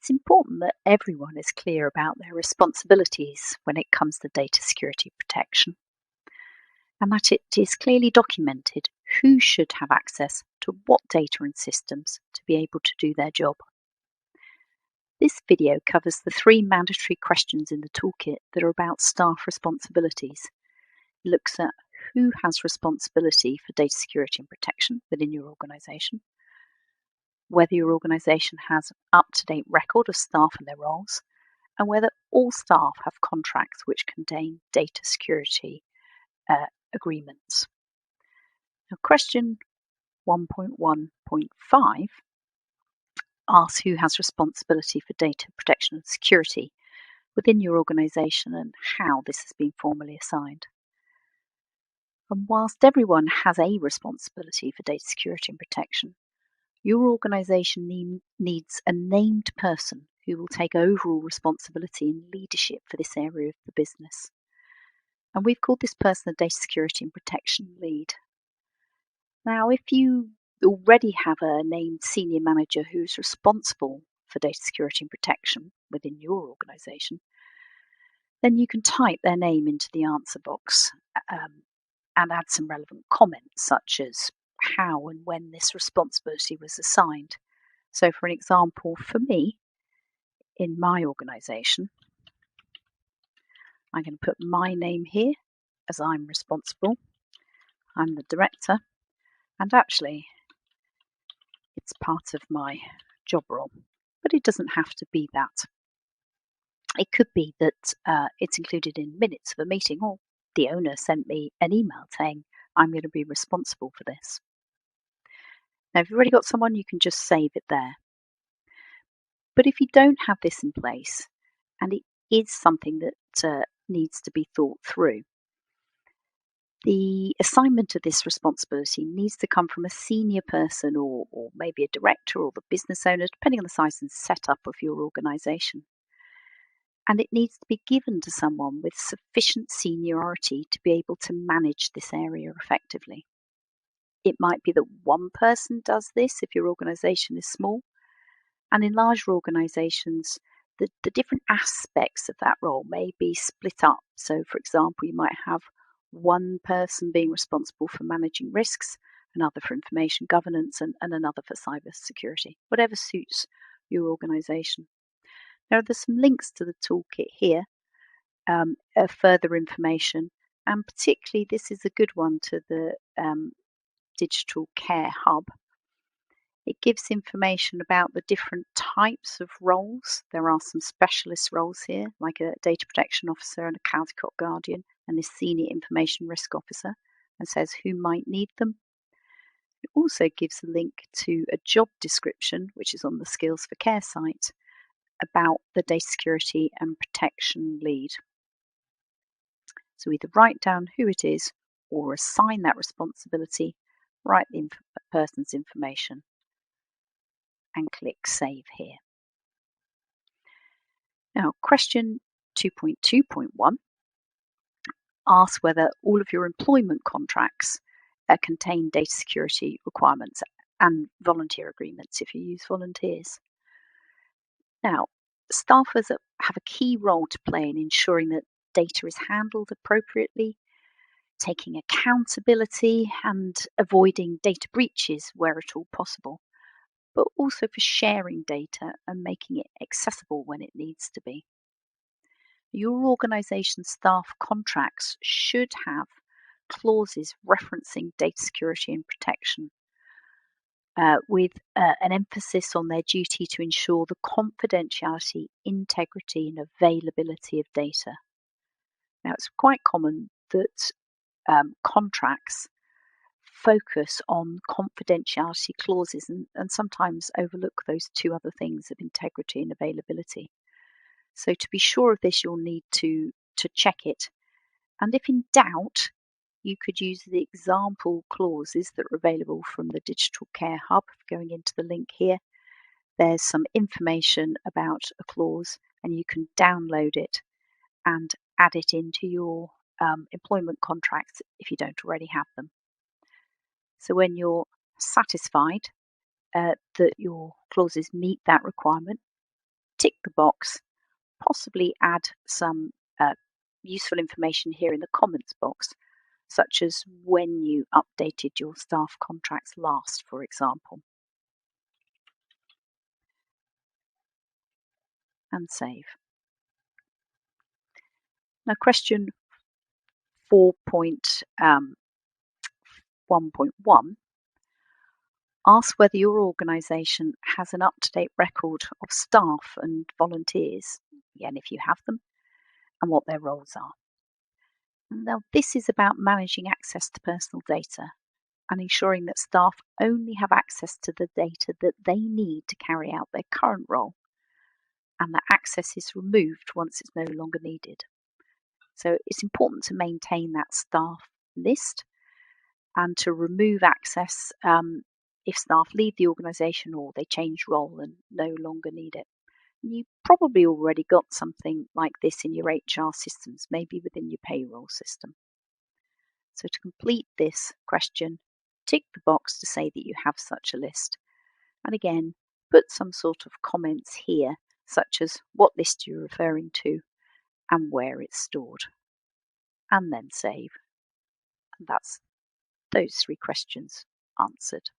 It's important that everyone is clear about their responsibilities when it comes to data security protection, and that it is clearly documented who should have access to what data and systems to be able to do their job. This video covers the 3 mandatory questions in the toolkit that are about staff responsibilities. It looks at who has responsibility for data security and protection within your organisation, whether your organisation has an up-to-date record of staff and their roles, and whether all staff have contracts which contain data security agreements. Now, question 1.1.5 asks who has responsibility for data protection and security within your organisation and how this has been formally assigned. And whilst everyone has a responsibility for data security and protection, your organisation needs a named person who will take overall responsibility and leadership for this area of the business. And we've called this person a data security and protection lead. Now, if you already have a named senior manager who's responsible for data security and protection within your organisation, then you can type their name into the answer box and add some relevant comments, such as how and when this responsibility was assigned. So, for an example, for me, in my organisation, I'm going to put my name here as I'm responsible. I'm the director, and actually it's part of my job role, but it doesn't have to be that. It could be that it's included in minutes of a meeting, or the owner sent me an email saying I'm going to be responsible for this. Now, if you've already got someone, you can just save it there. But if you don't have this in place, and it is something that needs to be thought through, the assignment of this responsibility needs to come from a senior person or maybe a director or the business owner, depending on the size and setup of your organisation. And it needs to be given to someone with sufficient seniority to be able to manage this area effectively. It might be that one person does this if your organisation is small, and in larger organisations, the different aspects of that role may be split up. So, for example, you might have one person being responsible for managing risks, another for information governance, and another for cyber security, whatever suits your organisation. Now, there's some links to the toolkit here, further information, and particularly this is a good one to the Digital Care Hub. It gives information about the different types of roles. There are some specialist roles here, like a data protection officer and a Caldecott guardian, and this senior information risk officer, and says who might need them. It also gives a link to a job description, which is on the Skills for Care site, about the data security and protection lead. So either write down who it is or assign that responsibility, write the person's information, and click Save here. Now, question 2.2.1 asks whether all of your employment contracts contain data security requirements and volunteer agreements if you use volunteers. Now, staffers have a key role to play in ensuring that data is handled appropriately, taking accountability and avoiding data breaches where at all possible, but also for sharing data and making it accessible when it needs to be. Your organisation's staff contracts should have clauses referencing data security and protection, with an emphasis on their duty to ensure the confidentiality, integrity, and availability of data. Now, it's quite common that contracts focus on confidentiality clauses and sometimes overlook those 2 other things of integrity and availability. So to be sure of this, you'll need to check it. And if in doubt, you could use the example clauses that are available from the Digital Care Hub. Going into the link here, there's some information about a clause, and you can download it and add it into your employment contracts if you don't already have them. So when you're satisfied that your clauses meet that requirement, tick the box, possibly add some useful information here in the comments box, such as when you updated your staff contracts last, for example, and save. Now, question 4.1.1 asks whether your organisation has an up-to-date record of staff and volunteers, and if you have them, and what their roles are. Now, this is about managing access to personal data and ensuring that staff only have access to the data that they need to carry out their current role, and that access is removed once it's no longer needed. So it's important to maintain that staff list and to remove access if staff leave the organisation or they change role and no longer need it. You probably already got something like this in your HR systems, maybe within your payroll system. So to complete this question, tick the box to say that you have such a list. And again, put some sort of comments here, such as what list you're referring to and where it's stored. And then save. And that's those 3 questions answered.